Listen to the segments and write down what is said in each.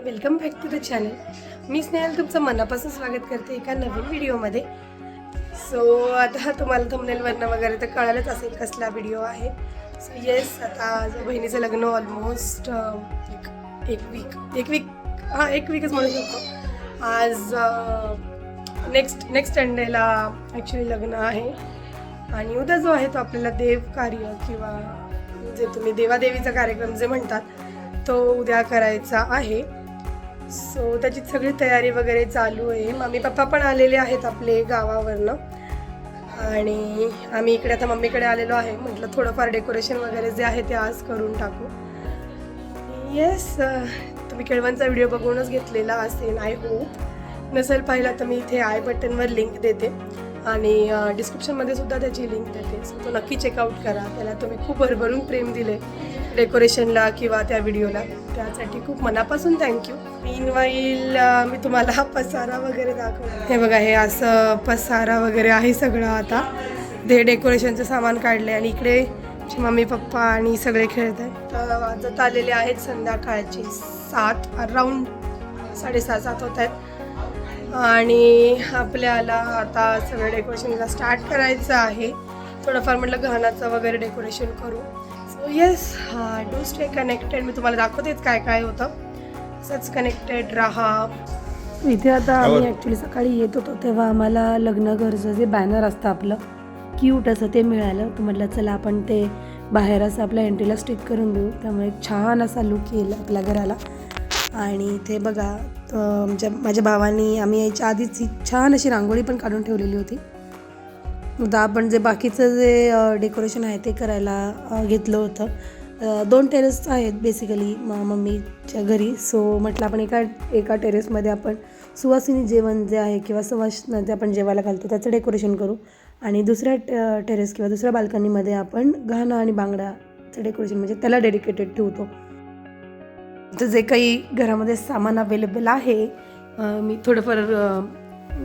Welcome back to the channel. मी स्नेहल तुमचं मनापासून स्वागत करते एका नवीन व्हिडिओमध्ये. सो आता तुम्हाला थंबनेलवरनं वगैरे तर कळालंच असेल कसला व्हिडिओ आहे. सो येस, आता बहिणीचं लग्न ऑलमोस्ट एक वीकच म्हणू शकतो. आज नेक्स्ट संडेला ॲक्च्युली लग्न आहे आणि उद्या जो आहे तो आपल्याला देवकार्य किंवा जे तुम्ही देवादेवीचा कार्यक्रम जे म्हणतात तो उद्या करायचा आहे. सो त्याची सगळी तयारी वगैरे चालू आहे. मम्मी पप्पा पण आलेले आहेत आपले गावावरनं आणि आम्ही इकडे आता मम्मीकडे आलेलो आहे. म्हटलं थोडंफार डेकोरेशन वगैरे जे आहे ते आज करून टाकू. येस, तुम्ही केळवणचा व्हिडिओ बघूनच घेतलेला असेल. आय होप नसेल पाहिला तर मी इथे आय बटनवर लिंक देते आणि डिस्क्रिप्शनमध्ये सुद्धा त्याची लिंक देते. सो तो नक्की चेकआउट करा. त्याला तुम्ही खूप भरभरून प्रेम दिले डेकोरेशनला किंवा त्या व्हिडिओला, त्यासाठी खूप मनापासून थँक्यू. मीनवाईल मी तुम्हाला हा पसारा वगैरे दाखवला. हे बघा, हे असं पसारा वगैरे आहे सगळं. आता ते डेकोरेशनचं सामान काढलं आणि इकडे मम्मी पप्पा आणि सगळे खेळत आहेत. तर वाजत आलेले आहेत संध्याकाळचे 7, अराऊंड 6:30 होत आहेत आणि आपल्याला आता सगळं डेकोरेशनला स्टार्ट करायचं आहे. थोडंफार म्हटलं घाणाचं वगैरे डेकोरेशन करू. So yes, do stay connected. मी तुम्हाला दाखवतेच काय काय होतं. असंच कनेक्टेड राहा. इथे आता आम्ही ॲक्च्युली सकाळी येत होतो तेव्हा आम्हाला लग्न घरचं जे बॅनर असतं आपलं क्यूट असं ते मिळालं. तर म्हटलं चला आपण ते बाहेर असं आपल्या एंट्रीला स्टिक करून देऊ. त्यामुळे छान असा लुक येईल आपल्या घराला. आणि इथे बघा, माझ्या भावानी आम्ही यायच्या आधीच ही छान अशी रांगोळी पण काढून ठेवलेली होती. आता आपण जे बाकीचं जे डेकोरेशन आहे ते करायला घेतलं होतं. 2 टेरेस आहेत बेसिकली मम्मीच्या घरी. सो म्हटलं आपण एका टेरेसमध्ये आपण सुवासिनी जेवण जे आहे किंवा सुवासिनी जे आपण जेवायला घालतो त्याचं डेकोरेशन करू आणि दुसऱ्या टेरेस किंवा दुसऱ्या बाल्कनीमध्ये आपण घाणा आणि बांगड्याचं डेकोरेशन म्हणजे त्याला डेडिकेटेड ठेवतो. तर जे काही घरामध्ये सामान अवेलेबल आहे मी थोडंफार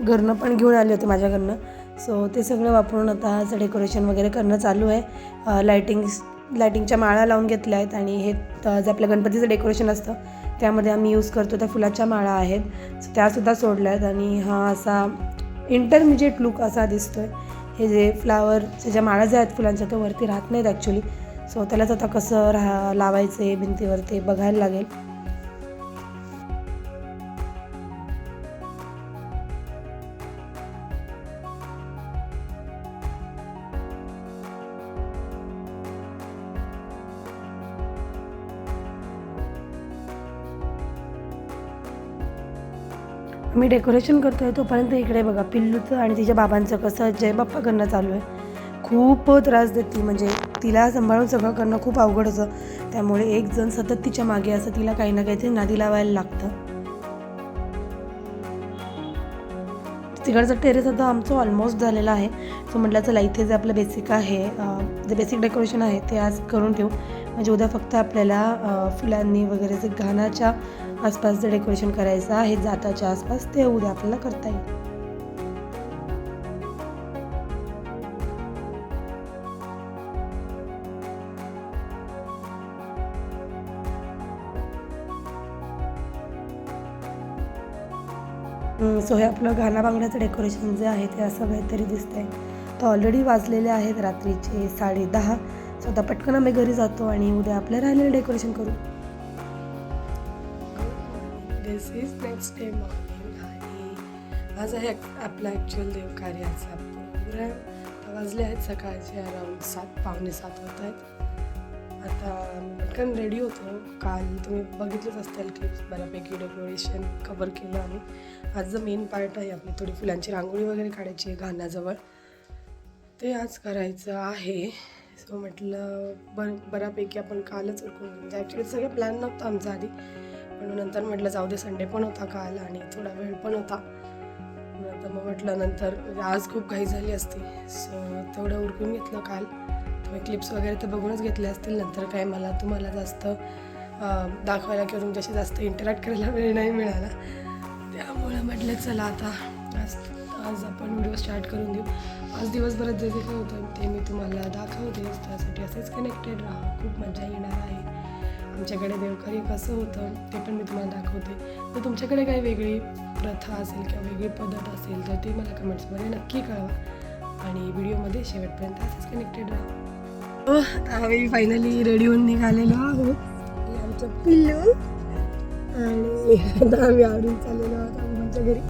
घरनं पण घेऊन आले होते माझ्या घरनं. सो ते सगळं वापरून आता असं डेकोरेशन वगैरे करणं चालू आहे. लायटिंगच्या माळा लावून घेतल्या आहेत आणि हे जे आपलं गणपतीचं डेकोरेशन असतं त्यामध्ये आम्ही यूज करतो त्या फुलाच्या माळा आहेत. सो त्यासुद्धा सोडल्या आहेत आणि हा असा इंटरमिजिएट लुक असा दिसतो आहे. हे जे फ्लावरच्या ज्या माळा ज्या आहेत फुलांच्या त्या वरती राहत नाहीत ॲक्च्युली. सो त्यालाच आता कसं लावायचं आहे भिंतीवर ते बघायला लागेल. मी डेकोरेशन करतो आहे तोपर्यंत इकडे बघा पिल्लूचं आणि तिच्या बाबांचं कसं जय बाप्पा करणं चालू आहे. खूप त्रास देते, म्हणजे तिला सांभाळून सगळं करणं खूप अवघड होतं. त्यामुळे एक जण सतत तिच्या मागे असं तिला काही ना काहीतरी नादी लावायला लागतं. तिकडचं टेरेस आता आमचं ऑलमोस्ट झालेलं आहे. सो म्हटलं चला इथे जे आपलं बेसिक आहे जे बेसिक डेकोरेशन आहे ते आज करून ठेवू. म्हणजे उद्या फक्त आपल्याला फुलांनी वगैरे जे घाणाच्या आसपास जे डेकोरेशन करायचं आहे जाताच्या आसपास ते उद्या आपल्याला करता येईल. सो हे आपलं घाणा बांगड्याचं डेकोरेशन जे आहे ते असं काहीतरी दिसतंय. तर ऑलरेडी वाजलेले आहेत रात्रीचे 10:30. सो आता पटकन आम्ही घरी जातो आणि उद्या आपलं राहिलेलं डेकोरेशन करू. दिस इज नेक्स्ट डे मॉर्निंग आणि आज आहे आपला ॲक्च्युअल देवकार्याचा प्रोग्राम. वाजले आहेत सकाळचे अराऊंड 7, पावणे 7 होत आहेत. आता पटकन रेडी होतो. काल तुम्ही बघितलंच असतील क्लिप्स, बऱ्यापैकी डेकोरेशन कवर केलं आम्ही. आज जो मेन पार्ट आहे आपली थोडी फुलांची रांगोळी वगैरे काढायची आहे घाण्याजवळ, ते आज करायचं आहे. सो म्हटलं बऱ्यापैकी आपण कालच उरकून म्हणजे ॲक्च्युली सगळं प्लॅन नव्हतं आमचा आधी, पण नंतर म्हटलं जाऊ दे, संडे पण होता काल आणि थोडा वेळ पण होता. नंतर मग म्हटलं नंतर म्हणजे आज खूप घाई झाली असती. सो तेवढं उरकून घेतलं काल. तुम्ही क्लिप्स वगैरे तर बघूनच घेतले असतील. नंतर काय मला तुम्हाला जास्त दाखवायला किंवा तुमच्याशी जास्त इंटरॅक्ट करायला वेळ नाही मिळाला. त्यामुळं म्हटलं चला आता आज आपण व्हिडिओ स्टार्ट करून देऊ. आज दिवसभरात जे जे काय होतं ते मी तुम्हाला दाखवते. त्यासाठी असेच कनेक्टेड राहा, खूप मजा येणार आहे. आमच्याकडे देवघरी कसं होतं ते पण मी तुम्हाला दाखवते. तर तुमच्याकडे काही वेगळी प्रथा असेल किंवा वेगळी पद्धत असेल तर ते मला कमेंट्समध्ये नक्की कळवा आणि व्हिडिओमध्ये शेवटपर्यंत असंच कनेक्टेड राहा. आता आम्ही फायनली रेडी होऊन निघालेलो आहोत. हे आमचं पिल्लू आणि आता आम्ही आवडून चाललेलो आहोत आमच्या घरी.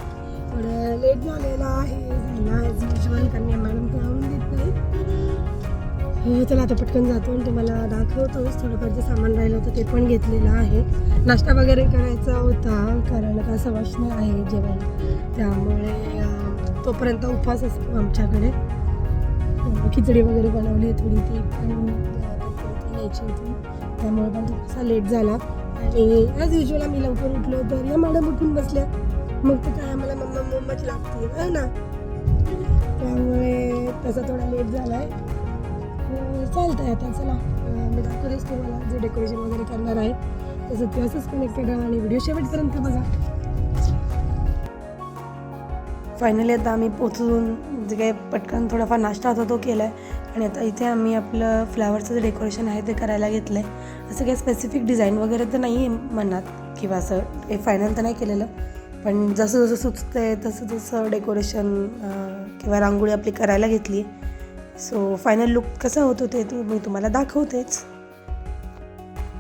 थोडं लेट झालेला आहे झाला ॲज युजल कारण मॅडम ते आवडून देत नाही. चला आता पटकन जातो आणि तुम्हाला दाखवतोच. थोडंफार जे सामान राहिलं होतं ते पण घेतलेलं आहे. नाश्ता वगैरे करायचा होता कारण आता सवाष्ण आहे जेवण, त्यामुळे तोपर्यंत उपवास असतो आमच्याकडे. खिचडी वगैरे बनवली थोडी, ती पण यायची होती त्यामुळे पण थोडासा लेट झाला. आणि ॲज युजल आम्ही लवकर उठलो तर या मॅडम उठून बसल्या, मग तर काय आम्हाला मम्माच लागते आहे ना, त्यामुळे तसा थोडा लेट झाला आहे. चालतं आहे आता. चला मी दाखवतेच तुम्हाला जे डेकोरेशन वगैरे करणार आहे तसं ते असंच कनेक्टेड राहा आणि व्हिडिओ शेवटपर्यंत बघा. फायनली आता आम्ही पोचून जे काही पटकन थोडाफार नाश्ता होता तो केला आहे आणि आता इथे आम्ही आपलं फ्लावरचं जे डेकोरेशन आहे ते करायला घेतलं आहे. असं काही स्पेसिफिक डिझाईन वगैरे तर नाही आहे मनात किंवा असं काही फायनल तर नाही केलेलं, पण जसं जसं सुचतं आहे तसं तसं डेकोरेशन किंवा रांगोळी आपली करायला घेतली. सो फायनल लुक कसा होतो ते मी तुम्हाला दाखवतेच.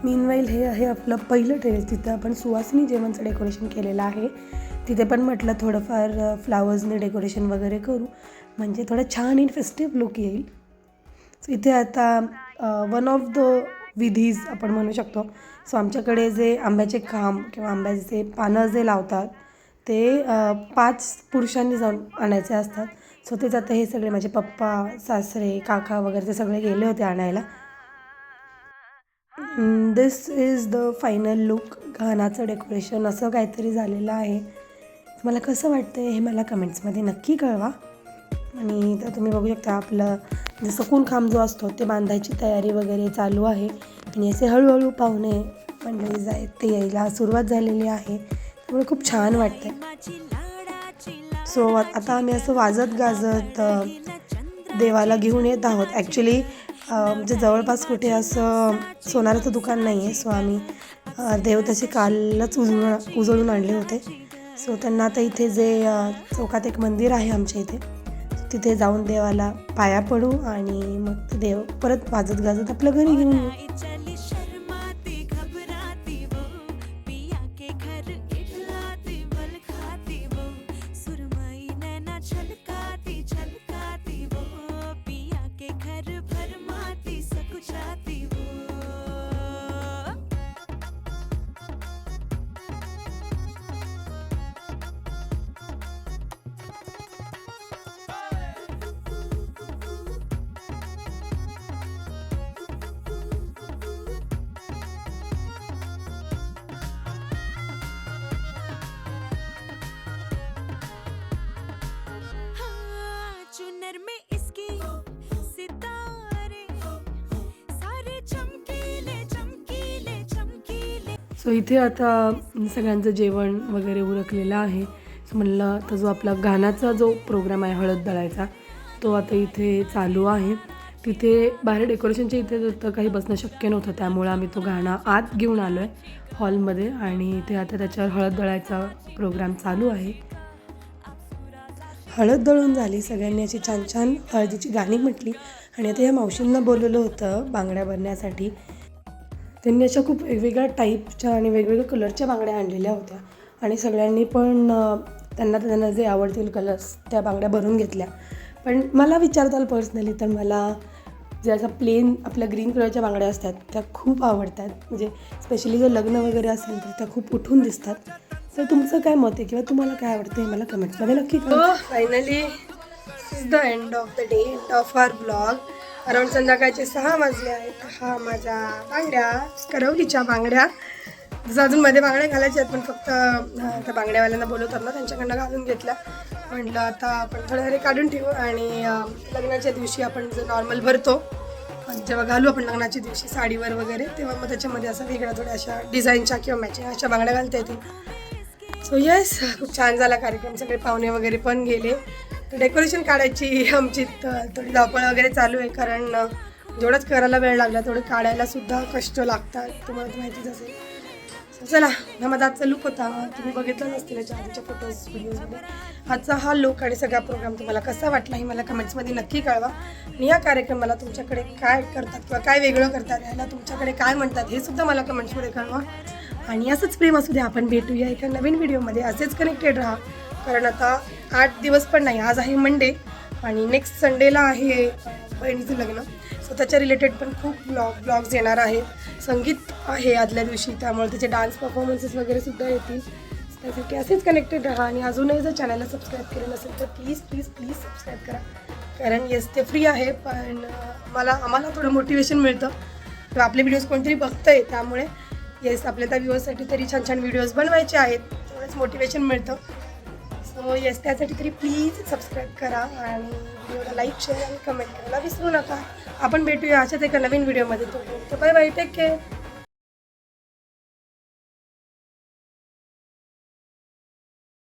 मीनवाईल हे आहे आपलं पहिलं टेरेस, तिथं आपण सुवासिनी जेवणचं डेकोरेशन केलेलं आहे. तिथे पण म्हटलं थोडंफार फ्लावर्सने डेकोरेशन वगैरे करू म्हणजे थोडं छान आणि फेस्टिव्ह लुक येईल. सो इथे आता वन ऑफ द विधीज आपण म्हणू शकतो. सो आमच्याकडे जे आंब्याचे खांब किंवा आंब्याचे पानं जे लावतात ते 5 पुरुषांनी जाऊन आणायचे असतात. सो तेच आता हे सगळे माझे पप्पा, सासरे, काका वगैरे ते सगळे गेले होते आणायला. This is the final look. घानाचं डेकोरेशन असं काहीतरी झालेलं आहे. मला कसं वाटतं हे मला कमेंट्समध्ये नक्की कळवा. आणि तर तुम्ही बघू शकता आपलं जे सकून खांब जो असतो ते बांधायची तयारी वगैरे चालू आहे आणि असे हळूहळू पाहुणे मंडळी जे आहेत ते यायला सुरुवात झालेली आहे, त्यामुळे खूप छान वाटतं. सो आता आम्ही असं वाजत गाजत देवाला घेऊन येत आहोत. ॲक्च्युली म्हणजे जवळपास कुठे असं सोनाराचं दुकान नाही आहे. सो आम्ही देव तसे कालच उजळून आणले होते. सो त्यांना आता इथे जे चौकात एक मंदिर आहे आमच्या इथे, तिथे जाऊन देवाला पाया पडू आणि मग देव परत वाजत गाजत आपल्या घरी घेऊन येऊ. सो इथे आता सगळ्यांचं जेवण वगैरे उरकलेलं आहे. सो म्हणलं आता जो आपला गाण्याचा जो प्रोग्राम आहे हळद दळायचा तो आता इथे चालू आहे. तिथे बाहेर डेकोरेशनच्या इथे तर काही बसणं शक्य नव्हतं, त्यामुळे आम्ही तो गाणं आत घेऊन आलो आहे हॉलमध्ये आणि इथे आता त्याच्यावर हळद दळायचा प्रोग्राम चालू आहे. हळद दळून झाली, सगळ्यांनी अशी छान छान हळदीची गाणी म्हटली आणि आता ह्या मावशींना बोलवलं होतं बांगड्या भरण्यासाठी. त्यांनी अशा खूप वेगवेगळ्या टाईपच्या आणि वेगवेगळ्या कलरच्या बांगड्या आणलेल्या होत्या आणि सगळ्यांनी पण त्यांना जे आवडतील कलर्स त्या बांगड्या भरून घेतल्या. पण मला विचारताल पर्सनली तर मला जे असा प्लेन आपल्या ग्रीन कलरच्या बांगड्या असतात त्या खूप आवडतात. म्हणजे स्पेशली जर लग्न वगैरे असेल तर त्या खूप उठून दिसतात. तर तुमचं काय मत आहे किंवा तुम्हाला काय आवडतं हे मला कमेंट्समध्ये नक्की कळवा. Finally this is the end of the day, end of our blog. Around संध्याकाळचे 6 वाजले आहेत. हा माझ्या बांगड्या, करवलीच्या बांगड्या. जसं अजून मध्ये बांगड्या घालायच्या आहेत पण फक्त त्या बांगड्यावाल्यांना बोलवतात ना त्यांच्याकडनं घालून घेतल्या. म्हटलं आता आपण थोड्या काढून ठेवू आणि लग्नाच्या दिवशी आपण जे नॉर्मल भरतो जेव्हा घालू आपण लग्नाच्या दिवशी साडीवर वगैरे, तेव्हा मग त्याच्यामध्ये असं वेगळ्या थोड्या अशा डिझाईनच्या किंवा मॅचिंग अशा बांगड्या घालता येतील. सो येस, खूप छान झाला कार्यक्रम. सगळे पाहुणे वगैरे पण गेले. तर डेकोरेशन काढायची आमची थोडी धावपळ वगैरे चालू आहे कारण जेवढंच करायला वेळ लागला तेवढं काढायला सुद्धा कष्ट लागतात, तुम्हाला तर माहितीच असेल. So चला, हा माझा आजचा लुक होता. तुम्ही बघितलं नसतील याच्या आधीच्या फोटोज व्हिडिओजमध्ये. आजचा हा लुक आणि सगळा प्रोग्राम तुम्हाला कसा वाटला हे मला कमेंट्समध्ये नक्की कळवा. आणि या कार्यक्रमाला तुमच्याकडे काय करतात किंवा काय वेगळं करतात, याला तुमच्याकडे काय म्हणतात हे सुद्धा मला कमेंट्समध्ये कळवा. आणि असंच प्रेम असू द्या, आपण भेटूया एका नवीन व्हिडिओमध्ये. असेच कनेक्टेड राहा, कारण आता 8 दिवस पण नाही, आज आहे मंडे आणि नेक्स्ट संडेला आहे बहिणीचं लग्न. सो त्याच्या रिलेटेड पण खूप ब्लॉग्स येणार आहेत. संगीत आहे आदल्या दिवशी, त्यामुळे त्याचे डान्स परफॉर्मन्सेस वगैरे सुद्धा येतील. त्यासाठी असेच कनेक्टेड राहा. आणि अजूनही जर चॅनलला सबस्क्राईब केलं नसेल तर प्लीज प्लीज प्लीज सबस्क्राईब करा, कारण येस ते फ्री आहे, पण आम्हाला थोडं मोटिवेशन मिळतं किंवा आपले व्हिडिओज कोणतरी बघतं आहे, त्यामुळे येस आपल्या त्या व्ह्यूअर्ससाठी तरी छान छान व्हिडिओज बनवायचे आहेत, तेवढंच मोटिवेशन मिळतं. सो येस त्यासाठी तरी प्लीज सबस्क्राईब करा आणि व्हिडिओला लाईक शेअर आणि कमेंट करायला विसरू नका. आपण भेटूया अशाच एका नवीन व्हिडिओमध्ये. तो बाय बाय, टेक केअर.